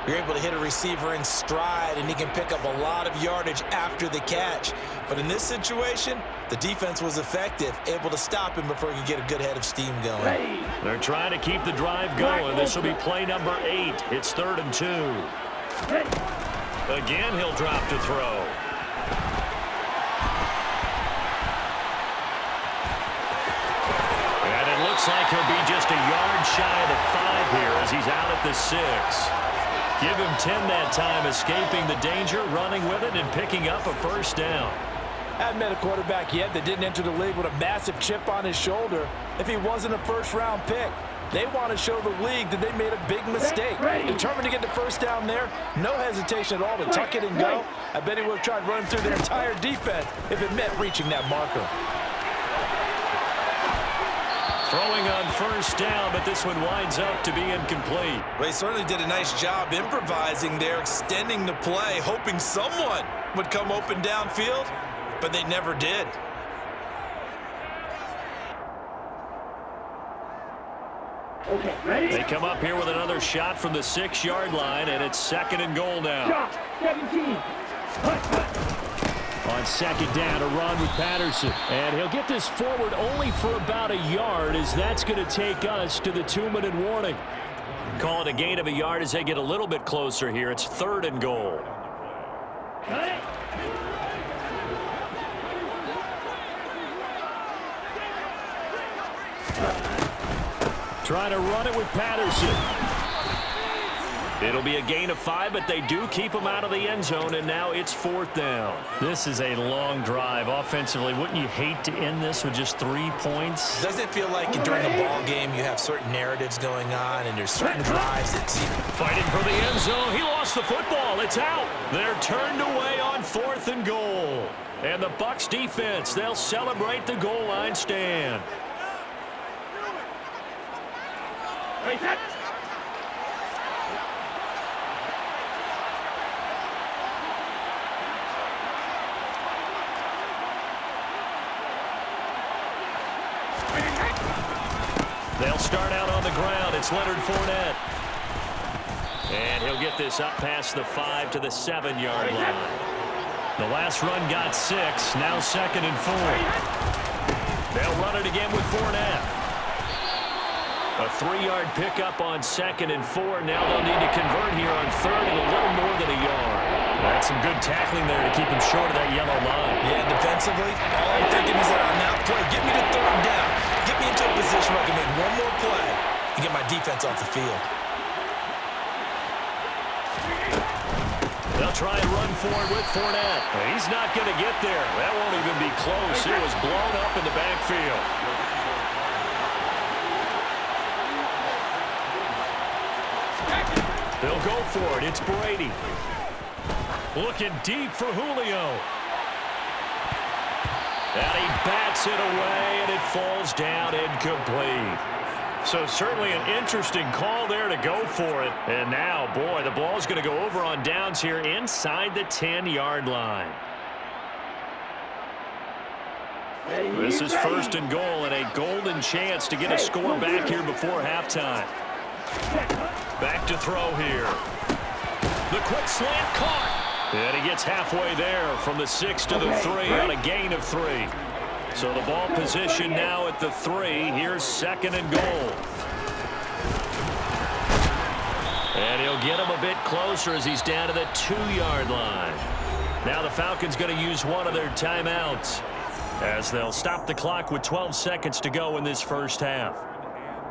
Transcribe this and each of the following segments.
You're able to hit a receiver in stride, and he can pick up a lot of yardage after the catch. But in this situation, the defense was effective, able to stop him before he could get a good head of steam going. They're trying to keep the drive going. This will be play number 8. It's 3rd and 2. Again, he'll drop to throw. And it looks like he'll be just a yard shy of the 5 here as he's out at the 6. Give him 10 that time, escaping the danger, running with it, and picking up a first down. Hadn't met a quarterback yet that didn't enter the league with a massive chip on his shoulder if he wasn't a first-round pick. They want to show the league that they made a big mistake. Determined to get the first down there, no hesitation at all to tuck it and go. I bet he would have tried running through their entire defense if it meant reaching that marker. Throwing on first down, but this one winds up to be incomplete. Well, he certainly did a nice job improvising there, extending the play, hoping someone would come open downfield, but they never did. Okay, ready? They come up here with another shot from the 6-yard line, and it's 2nd and goal now. Shot, 17. On 2nd down, a run with Patterson. And he'll get this forward only for about a yard, as that's going to take us to the 2-minute warning. Call it a gain of a yard as they get a little bit closer here. It's 3rd and goal. Trying to run it with Patterson. It'll be a gain of 5, but they do keep him out of the end zone, and now it's 4th down. This is a long drive offensively. Wouldn't you hate to end this with just 3 points? Doesn't it feel like during a ball game you have certain narratives going on and there's certain drives that seem... Fighting for the end zone. He lost the football. It's out. They're turned away on 4th and goal. And the Bucs defense, they'll celebrate the goal line stand. They'll start out on the ground. It's Leonard Fournette. And he'll get this up past the 5 to the 7-yard line. The last run got 6. Now 2nd and 4. They'll run it again with Fournette. A 3-yard pickup on 2nd and 4. Now they'll need to convert here on 3rd and a little more than a yard. That's some good tackling there to keep him short of that yellow line. Yeah, defensively, all I'm thinking is that on that play, get me to 3rd down. Get me into a position where I can make one more play and get my defense off the field. They'll try and run forward with Fournette. He's not going to get there. That won't even be close. It was blown up in the backfield. They'll go for it. It's Brady. Looking deep for Julio. And he bats it away, and it falls down incomplete. So certainly an interesting call there to go for it. And now, boy, the ball's going to go over on downs here inside the 10-yard line. This is 1st and goal and a golden chance to get a score back here before halftime. Back to throw here. The quick slant caught. And he gets halfway there from the 6 to the 3 on a gain of 3. So the ball position now at the 3. Here's 2nd and goal. And he'll get him a bit closer as he's down to the 2-yard line. Now the Falcons going to use one of their timeouts as they'll stop the clock with 12 seconds to go in this first half.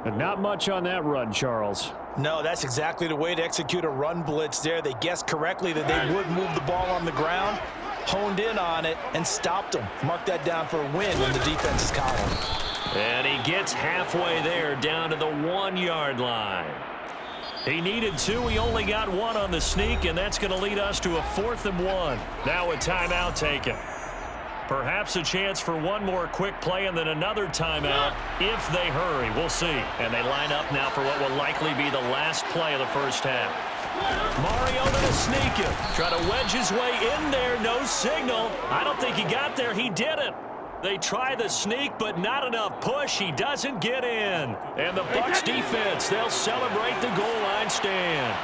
And not much on that run, Charles. No, that's exactly the way to execute a run blitz there. They guessed correctly that they would move the ball on the ground, honed in on it, and stopped them. Mark that down for a win in the defense's column. And he gets halfway there down to the 1-yard line. He needed 2. He only got 1 on the sneak, and that's going to lead us to a 4th and 1. Now a timeout taken. Perhaps a chance for one more quick play and then another timeout if they hurry. We'll see. And they line up now for what will likely be the last play of the first half. Mariota to sneak it. Try to wedge his way in there. No signal. I don't think he got there. He didn't. They try the sneak, but not enough push. He doesn't get in. And the Bucs defense, they'll celebrate the goal line stand.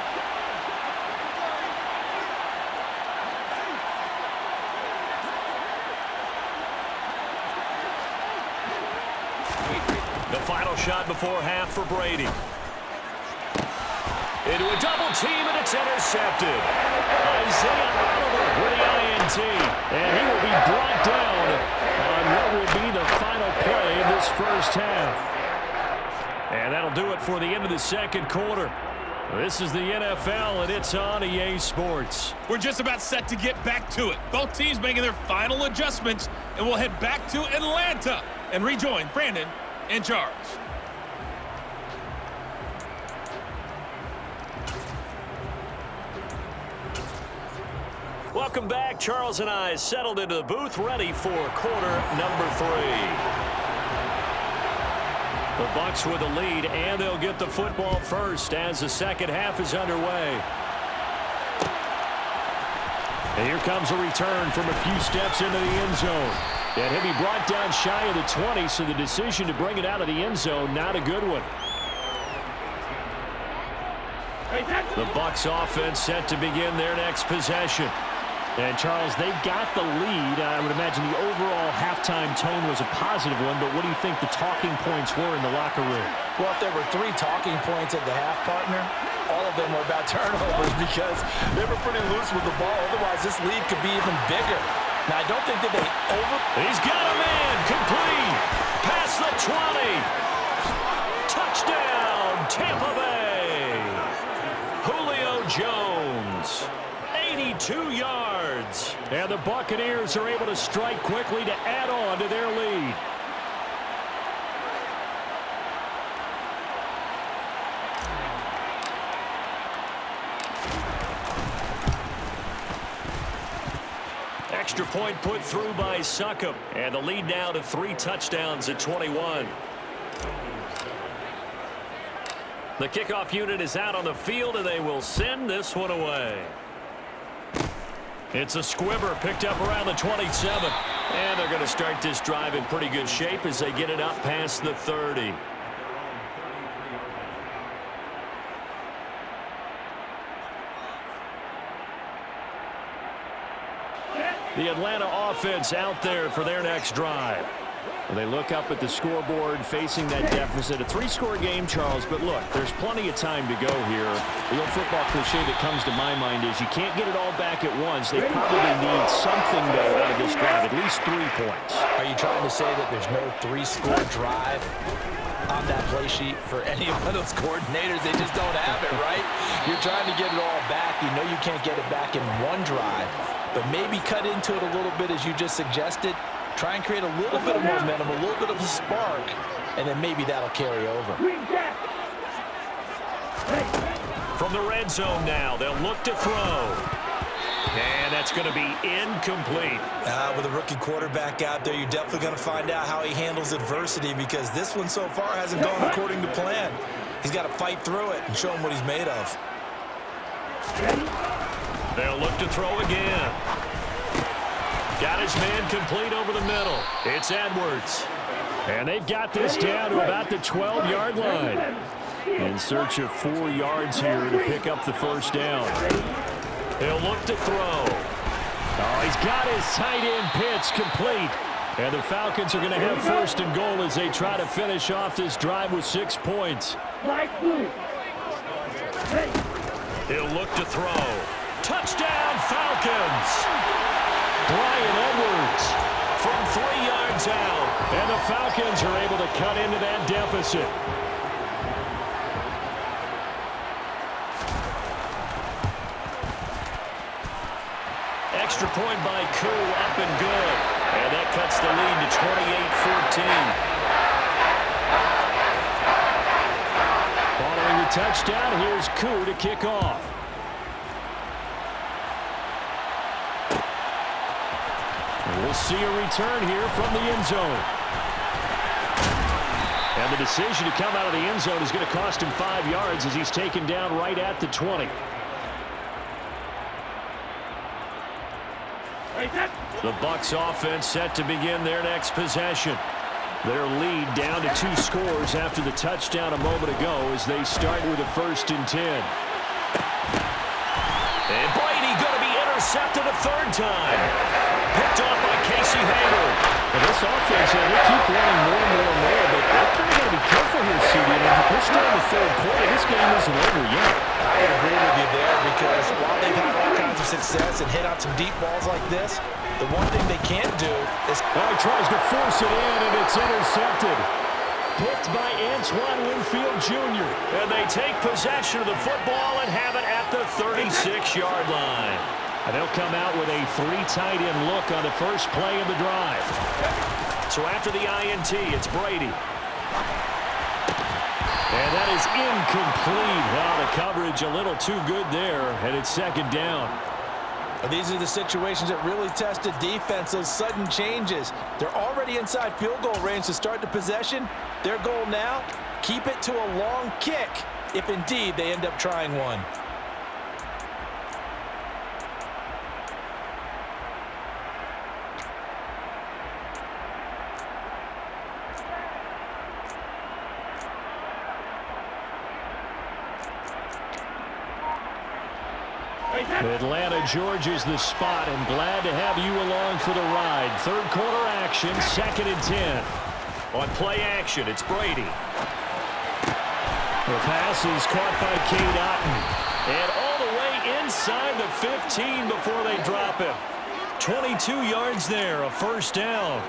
final shot before half for Brady. Into a double team, and it's intercepted. Isaiah Oliver with the INT. And he will be brought down on what will be the final play of this first half. And that'll do it for the end of the second quarter. This is the NFL, and it's on EA Sports. We're just about set to get back to it. Both teams making their final adjustments, and we'll head back to Atlanta and rejoin Brandon and Charles. Welcome back. Charles and I settled into the booth, ready for quarter number 3. The Bucs with the lead, and they'll get the football first as the second half is underway. And here comes a return from a few steps into the end zone. And he'll be brought down shy of the 20, so the decision to bring it out of the end zone, not a good one. The Bucs offense set to begin their next possession. And, Charles, they've got the lead. I would imagine the overall halftime tone was a positive one, but what do you think the talking points were in the locker room? Well, if there were 3 talking points at the half, partner, all of them were about turnovers because they were pretty loose with the ball. Otherwise, this lead could be even bigger. Now, I don't think that they He's got a man, complete, past the 20. Touchdown, Tampa Bay. Julio Jones, 82 yards. And the Buccaneers are able to strike quickly to add on to their lead. Extra point put through by Succop. And the lead now to 3 touchdowns at 21. The kickoff unit is out on the field, and they will send this one away. It's a squibber picked up around the 27. And they're going to start this drive in pretty good shape as they get it up past the 30. The Atlanta offense out there for their next drive. Well, they look up at the scoreboard facing that deficit. A 3-score game, Charles, but look, there's plenty of time to go here. The old football cliche that comes to my mind is you can't get it all back at once. They probably need something, though, out of this drive, at least 3 points. Are you trying to say that there's no 3-score drive on that play sheet for any of those coordinators? They just don't have it, right? You're trying to get it all back. You know you can't get it back in one drive, but maybe cut into it a little bit as you just suggested. Try and create a little bit of momentum, a little bit of a spark, and then maybe that'll carry over. From the red zone now, they'll look to throw. And that's going to be incomplete. With a rookie quarterback out there, you're definitely going to find out how he handles adversity because this one so far hasn't gone according to plan. He's got to fight through it and show him what he's made of. They'll look to throw again. Got his man complete over the middle. It's Edwards. And they've got this down to about the 12-yard line. In search of 4 yards here to pick up the first down. He'll look to throw. Oh, he's got his tight end pitch complete. And the Falcons are going to have first and goal as they try to finish off this drive with 6 points. He'll look to throw. Touchdown, Falcons! Bryan Edwards from 3 yards out. And the Falcons are able to cut into that deficit. Extra point by Koo, up and good. And that cuts the lead to 28-14. Following the touchdown, here's Koo to kick off. We'll see a return here from the end zone. And the decision to come out of the end zone is going to cost him 5 yards as he's taken down right at the 20. The Bucs offense set to begin their next possession. Their lead down to 2 scores after the touchdown a moment ago as they start with a 1st and 10. And Brady going to be intercepted a 3rd time. Picked off by Casey Hayward. And this offense, they keep running more and more and more, but they're kind of going to be careful CeeDee. We're still in the third quarter. This game isn't over yet. I would agree with you there because while they've had all kinds of success and hit out some deep balls like this, the one thing they can't do is... Well, he tries to force it in, and it's intercepted. Picked by Antoine Winfield Jr. And they take possession of the football and have it at the 36-yard line. And they'll come out with a 3 tight end look on the first play of the drive. So after the INT, it's Brady. And that is incomplete. Wow, the coverage a little too good there, and it's second down. These are the situations that really test a defense, those sudden changes. They're already inside field goal range to start the possession. Their goal now, keep it to a long kick, if indeed they end up trying one. Atlanta, Georgia's the spot, and glad to have you along for the ride. Third quarter action, 2nd and 10. On play action, it's Brady. The pass is caught by Cade Otton. And all the way inside the 15 before they drop him. 22 yards there, a first down.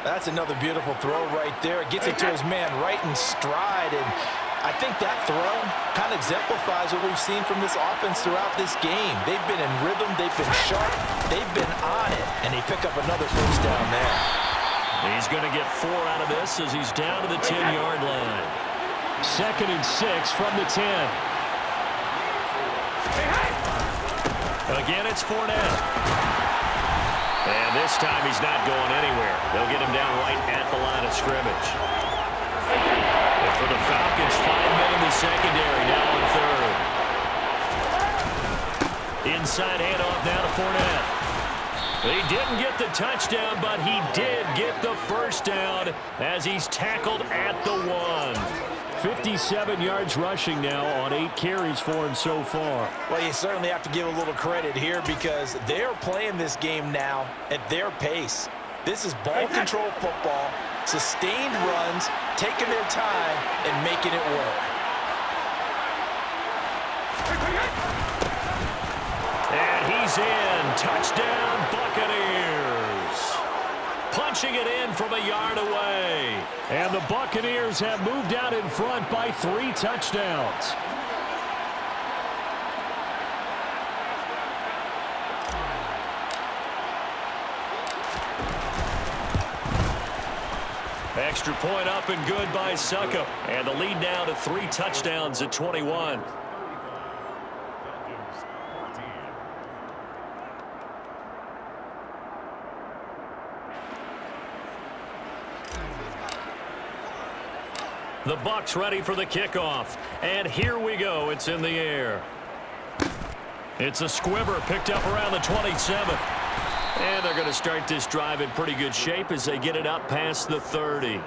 That's another beautiful throw right there. It gets it to his man right in stride, and I think that throw kind of exemplifies what we've seen from this offense throughout this game. They've been in rhythm, they've been sharp, they've been on it, and they pick up another first down there. He's going to get 4 out of this as he's down to the 10-yard line. 2nd and 6 from the 10. Again, it's Fournette. And this time he's not going anywhere. They'll get him down right at the line of scrimmage. And for the Falcons, 5 men in the secondary now on third. Inside handoff now to Fournette. He didn't get the touchdown, but he did get the first down as he's tackled at the 1. 57 yards rushing now on 8 carries for him so far. Well, you certainly have to give a little credit here because they're playing this game now at their pace. This is ball control football, sustained runs, taking their time and making it work. And he's in. Touchdown, Buccaneers. Punching it in from a yard away. And the Buccaneers have moved out in front by 3 touchdowns. Extra point up and good by Succop. And the lead now to 3 touchdowns at 21. The Bucs ready for the kickoff. And here we go. It's in the air. It's a squibber picked up around the 27. And they're going to start this drive in pretty good shape as they get it up past the 30.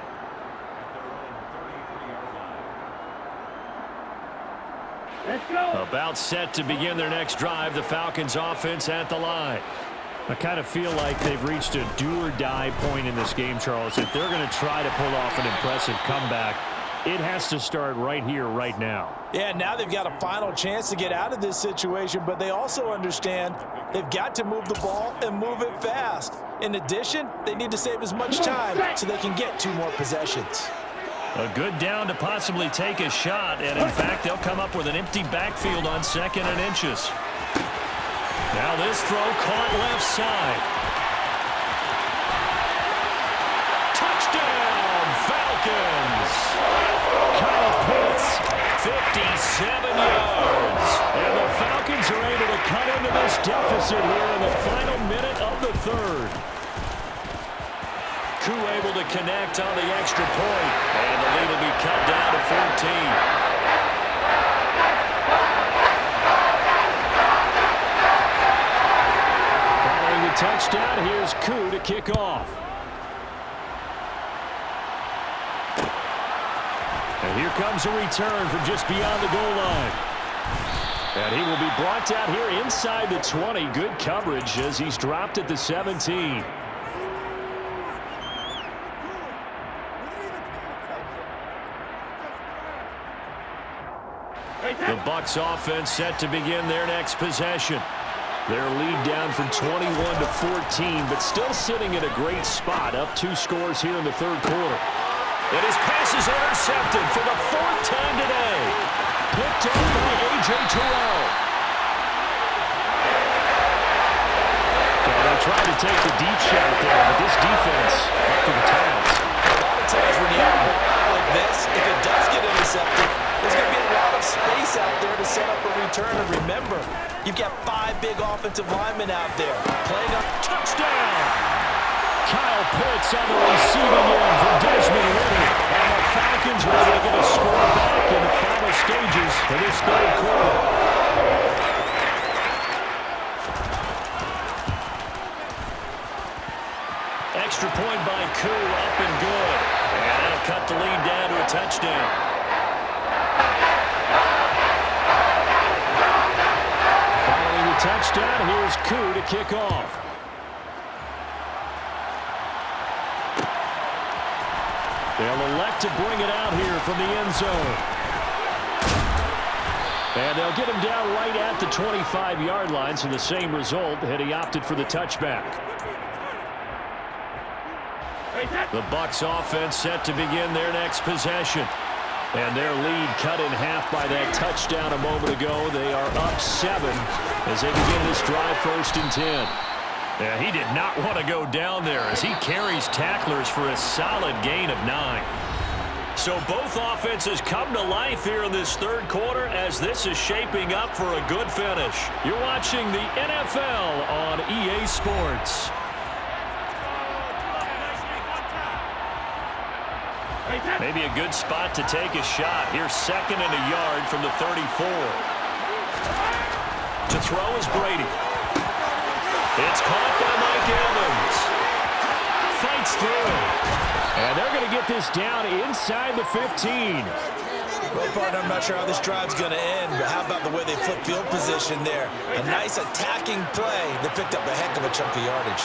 Let's go. About set to begin their next drive. The Falcons offense at the line. I kind of feel like they've reached a do-or-die point in this game, Charles. If they're going to try to pull off an impressive comeback, it has to start right here, right now. Yeah, now they've got a final chance to get out of this situation, but they also understand they've got to move the ball and move it fast. In addition, they need to save as much time so they can get 2 more possessions. A good down to possibly take a shot, and in fact, they'll come up with an empty backfield on 2nd and inches. Now this throw caught left side. Touchdown, Falcons! Kyle Pitts, 57 yards. And the Falcons are able to cut into this deficit here in the final minute of the 3rd. Koo able to connect on the extra point, and the lead will be cut down to 14. Following the touchdown, here's Koo to kick off. And here comes a return from just beyond the goal line. And he will be brought down here inside the 20. Good coverage as he's dropped at the 17. Bucs offense set to begin their next possession. Their lead down from 21 to 14, but still sitting in a great spot, up 2 scores here in the third quarter. And his pass is intercepted for the 4th time today. Picked up by A.J. Terrell. They tried to take the deep shot there, but this defense up to the task. A lot of times when you have a ball like this, if it does get intercepted, there's going to be a lot of space out there to set up a return. And remember, you've got 5 big offensive linemen out there playing up. Touchdown! Kyle Pitts on the receiving end for Desmond Ridder. And the Falcons are able to get a score back in the final stages of this third quarter. Extra point by Koo, up and good. And that'll cut the lead down to a touchdown. Following the touchdown, here's Koo to kick off. They'll elect to bring it out here from the end zone. And they'll get him down right at the 25-yard line, so the same result had he opted for the touchback. The Bucs offense set to begin their next possession. And their lead cut in half by that touchdown a moment ago. They are up 7 as they begin this drive, 1st and 10. Yeah, he did not want to go down there as he carries tacklers for a solid gain of 9. So both offenses come to life here in this third quarter as this is shaping up for a good finish. You're watching the NFL on EA Sports. Maybe a good spot to take a shot. Here's 2nd and a yard from the 34. To throw is Brady. It's caught by Mike Evans. Fights through. And they're going to get this down inside the 15. Well, partner, I'm not sure how this drive's going to end, but how about the way they flip field position there? A nice attacking play that picked up a heck of a chunk of yardage.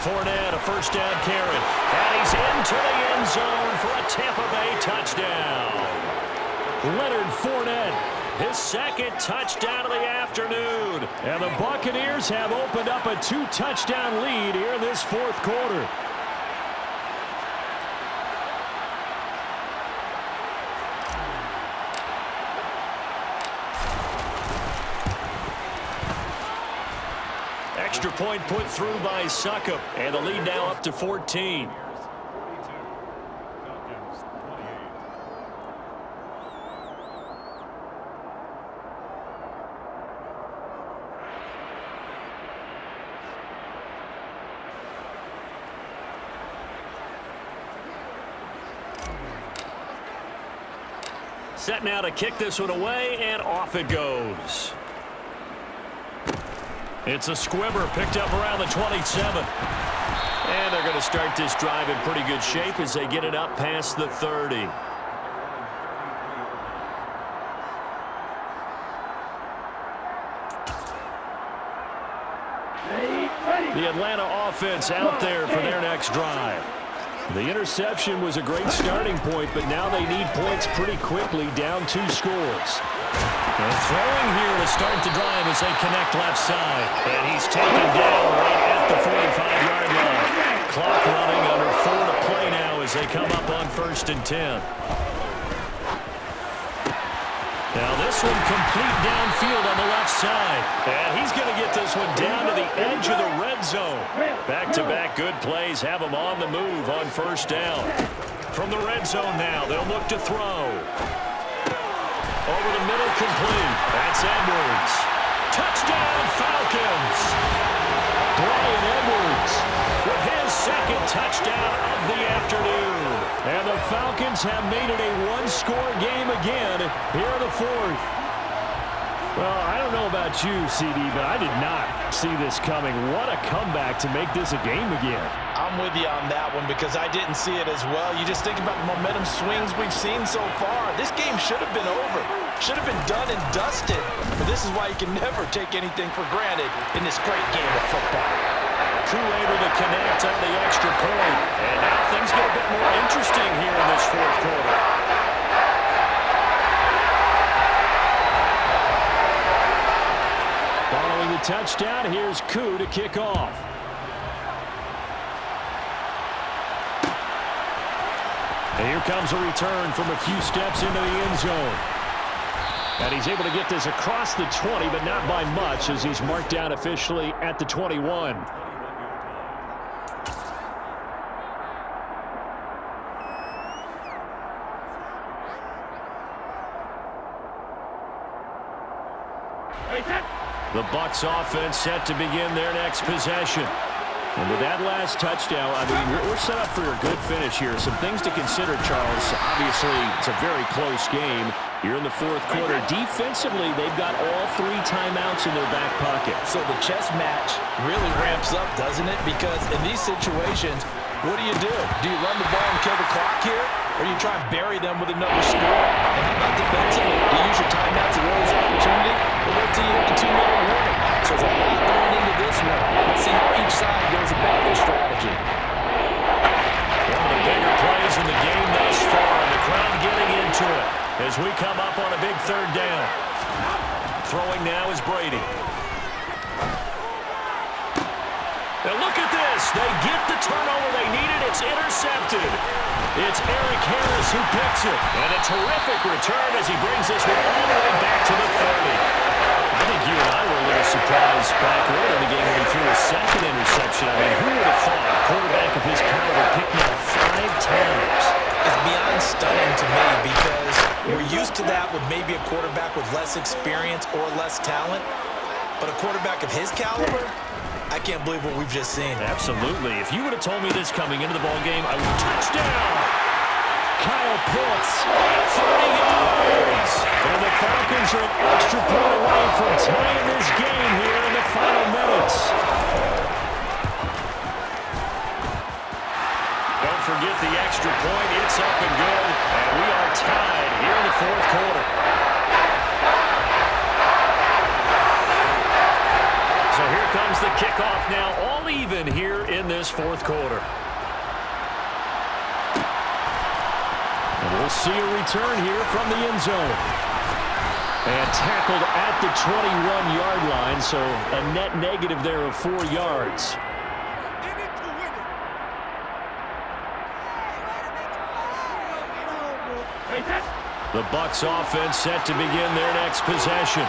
Fournette, a 1st down carry. And he's into the end zone for a Tampa Bay touchdown. Leonard Fournette, his 2nd touchdown of the afternoon. And the Buccaneers have opened up a 2-touchdown lead here in this 4th quarter. Extra point put through by Succop, and the lead now up to 14. Set now to kick this one away, and off it goes. It's a squibber picked up around the 27. And they're going to start this drive in pretty good shape as they get it up past the 30. The Atlanta offense out there for their next drive. The interception was a great starting point, but now they need points pretty quickly, down 2 scores. And throwing here to start the drive as they connect left side. And he's taken down right at the 45-yard line. Clock running, under 4 to play now as they come up on 1st and 10. Now this one complete downfield on the left side. And he's going to get this one down to the edge of the red zone. Back-to-back good plays have him on the move on 1st down. From the red zone now, they'll look to throw. Over the middle, complete. That's Edwards. Touchdown, Falcons. Bryan Edwards with his 2nd touchdown of the afternoon. And the Falcons have made it a 1-score game again here in the 4th. Well, I don't know about you, CD, but I did not see this coming. What a comeback to make this a game again. I'm with you on that one because I didn't see it as well. You just think about the momentum swings we've seen so far. This game should have been over. Should have been done and dusted. But this is why you can never take anything for granted in this great game of football. crew able to connect on the extra point. And now things get a bit more interesting here in this fourth quarter. Following the touchdown, here's Koo to kick off. And here comes a return from a few steps into the end zone. And he's able to get this across the 20, but not by much, as he's marked down officially at the 21. The Bucs offense set to begin their next possession. And with that last touchdown, I mean, we're set up for a good finish here. Some things to consider, Charles. Obviously, it's a very close game. You're in the fourth quarter. Defensively, they've got all 3 timeouts in their back pocket. So the chess match really ramps up, doesn't it? Because in these situations, what do? Do you run the ball and kill the clock here? Or do you try and bury them with another score? And how about defensively? Do you use your timeouts at early opportunity? Or wait till you hit the 2-minute warning? So there's a lot going into this one. Let's see how each side goes about their strategy. One of the bigger plays in the game thus far. The crowd getting into it as we come up on a big third down. Throwing now is Brady. Now look at this. They get the turnover they needed. It's intercepted. It's Eric Harris who picks it. And a terrific return as he brings this one all the way back to the 30. I think you and I were a little surprised back early in the game when he threw a second interception. I mean, who would have thought a quarterback of his caliber picked now 5 times? It's beyond stunning to me because we're used to that with maybe a quarterback with less experience or less talent. But a quarterback of his caliber, I can't believe what we've just seen. Absolutely. If you would have told me this coming into the ballgame, I would have touchdown. Kyle Pitts, 30 yards. And the Falcons are an extra point away from tying this game here in the final minutes. Don't forget the extra point. It's up and good. And we are tied here in the fourth quarter. So here comes the kickoff now, all even here in this fourth quarter. And we'll see a return here from the end zone. And tackled at the 21-yard line, so a net negative there of 4 yards. The Bucs offense set to begin their next possession.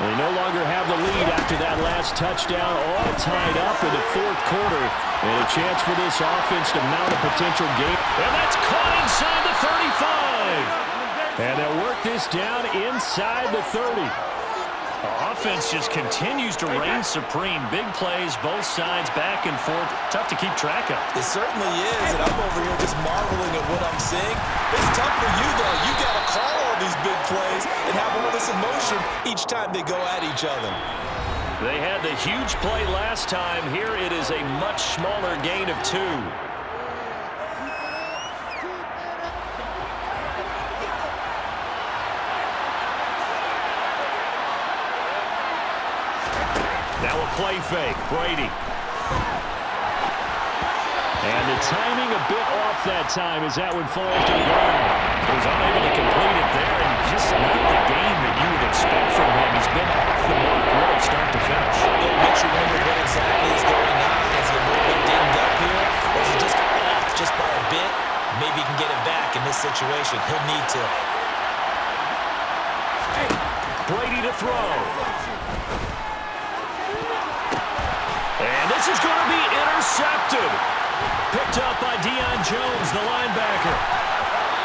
They no longer have the lead after that last touchdown, all tied up in the fourth quarter. And a chance for this offense to mount a potential game. And that's caught inside the 35. And they'll work this down inside the 30. The offense just continues to reign supreme. Big plays, both sides, back and forth. Tough to keep track of. It certainly is, and I'm over here just marveling at what I'm seeing. It's tough for you, though. You got to call all these big plays and have all this emotion each time they go at each other. They had the huge play last time. Here it is a much smaller gain of 2. Now a play fake, Brady. And the timing a bit off that time as that one falls to the ground. He was unable to complete it there, and just not the game that you would expect from him. He's been off the mark really start to finish. It makes you wonder what exactly is going on. Is he a little bit dinged up here, or is he just off just by a bit? Maybe he can get it back in this situation. He'll need to. Brady to throw. And this is going to be intercepted. Picked up by Deion Jones, the linebacker.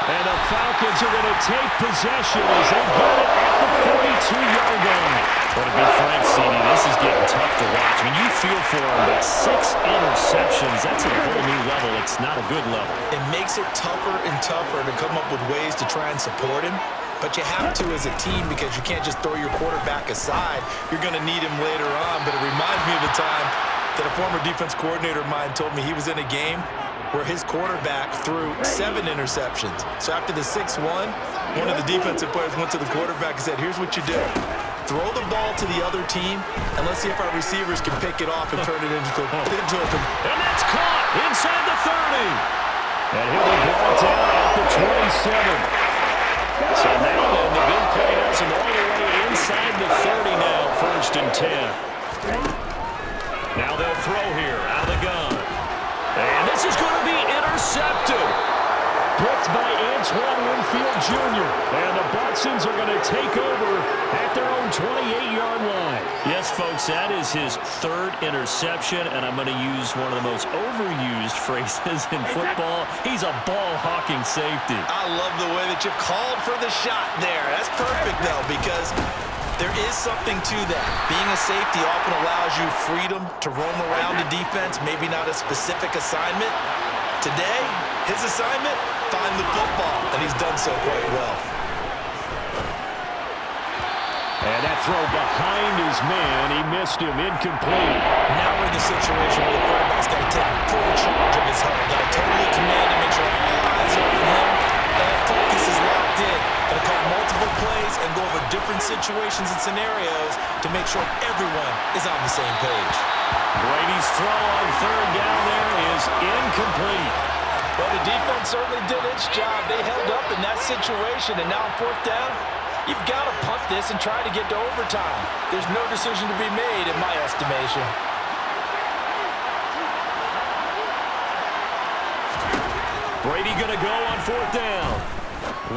And the Falcons are going to take possession as they get it at the 42-yard line. But to be frank, CD, this is getting tough to watch. I mean, you feel for him, but 6 interceptions, that's at a whole new level. It's not a good level. It makes it tougher and tougher to come up with ways to try and support him. But you have to as a team because you can't just throw your quarterback aside. You're going to need him later on. But it reminds me of the time that a former defense coordinator of mine told me he was in a game where his quarterback threw 7 interceptions. So after the 6-1, one of the defensive players went to the quarterback and said, here's what you do. throw the ball to the other team, and let's see if our receivers can pick it off and turn it into a... And that's caught inside the 30. And he'll be brought down at the 27. So now the big play has him all the way inside the 30 now, 1st and 10. Now they'll throw here out of the gun. And this is going to be intercepted. Blitzed by Antoine Winfield Jr. And the Bucksons are going to take over at their own 28-yard line. Yes, folks, that is his 3rd interception, and I'm going to use one of the most overused phrases in football. He's a ball-hawking safety. I love the way that you called for the shot there. That's perfect, though, because there is something to that. Being a safety often allows you freedom to roam around the defense, maybe not a specific assignment. Today, his assignment, find the football, and he's done so quite well. And that throw behind his man, he missed him, incomplete. Now we're in the situation where the quarterback's got to take full charge of his heart. Got to totally command and make sure all eyes are on him. And focus is locked in. Got to call multiple plays and go over different situations and scenarios to make sure everyone is on the same page. Brady's throw on 3rd down there is incomplete. Well, the defense certainly did its job. They held up in that situation, and now on 4th down, you've got to punt this and try to get to overtime. There's no decision to be made, in my estimation. Brady going to go on 4th down.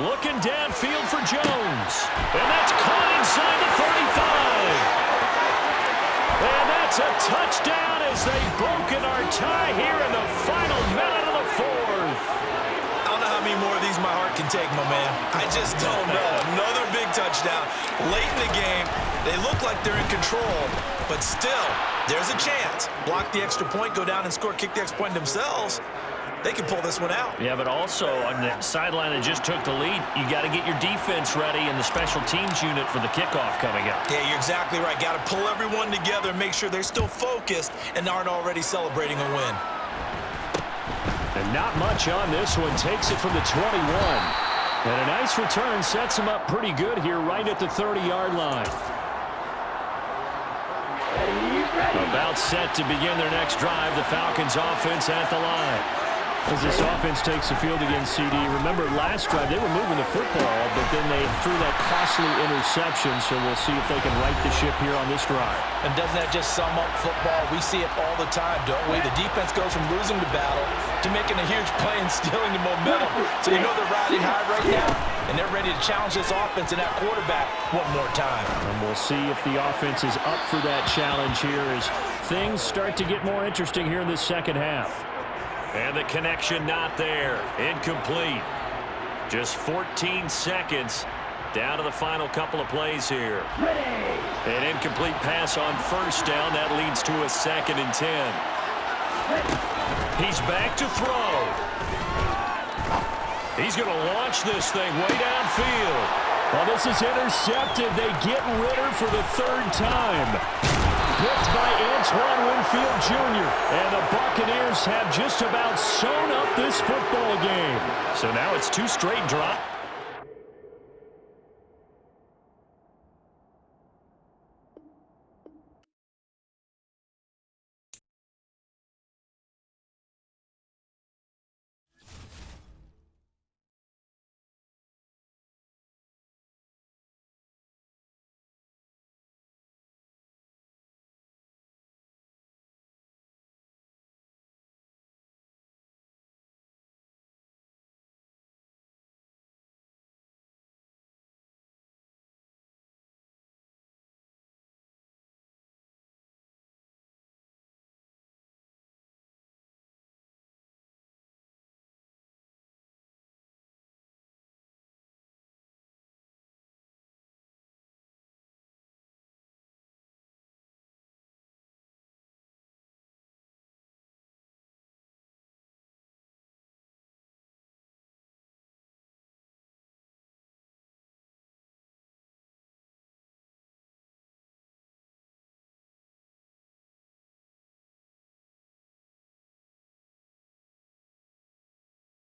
Looking downfield for Jones. And that's caught inside the 35. And that's a touchdown as they've broken our tie here in the final minute of the 4th. I don't know how many more of these my heart can take, my man. I just don't know. Another big touchdown. Late in the game, they look like they're in control, but still, there's a chance. Block the extra point, go down and score, kick the extra point themselves. They can pull this one out. Yeah, but also on the sideline that just took the lead, you got to get your defense ready and the special teams unit for the kickoff coming up. Yeah, you're exactly right. Got to pull everyone together and make sure they're still focused and aren't already celebrating a win. And not much on this one. Takes it from the 21. And a nice return sets him up pretty good here right at the 30-yard line. About set to begin their next drive. The Falcons offense at the line. As this offense takes the field against CD, remember last drive they were moving the football, but then they threw that costly interception, so we'll see if they can right the ship here on this drive. And doesn't that just sum up football? We see it all the time, don't we? The defense goes from losing the battle to making a huge play and stealing the momentum. So you know they're riding high right now, and they're ready to challenge this offense and that quarterback one more time. And we'll see if the offense is up for that challenge here as things start to get more interesting here in this 2nd half. And the connection not there. Incomplete. Just 14 seconds down to the final couple of plays here. An incomplete pass on 1st down. That leads to a 2nd and 10. He's back to throw. He's going to launch this thing way downfield. Well, this is intercepted. They get Ritter for the 3rd time. Blitzed by Antoine Winfield Jr. And the Buccaneers have just about sewn up this football game. So now it's 2 straight drops.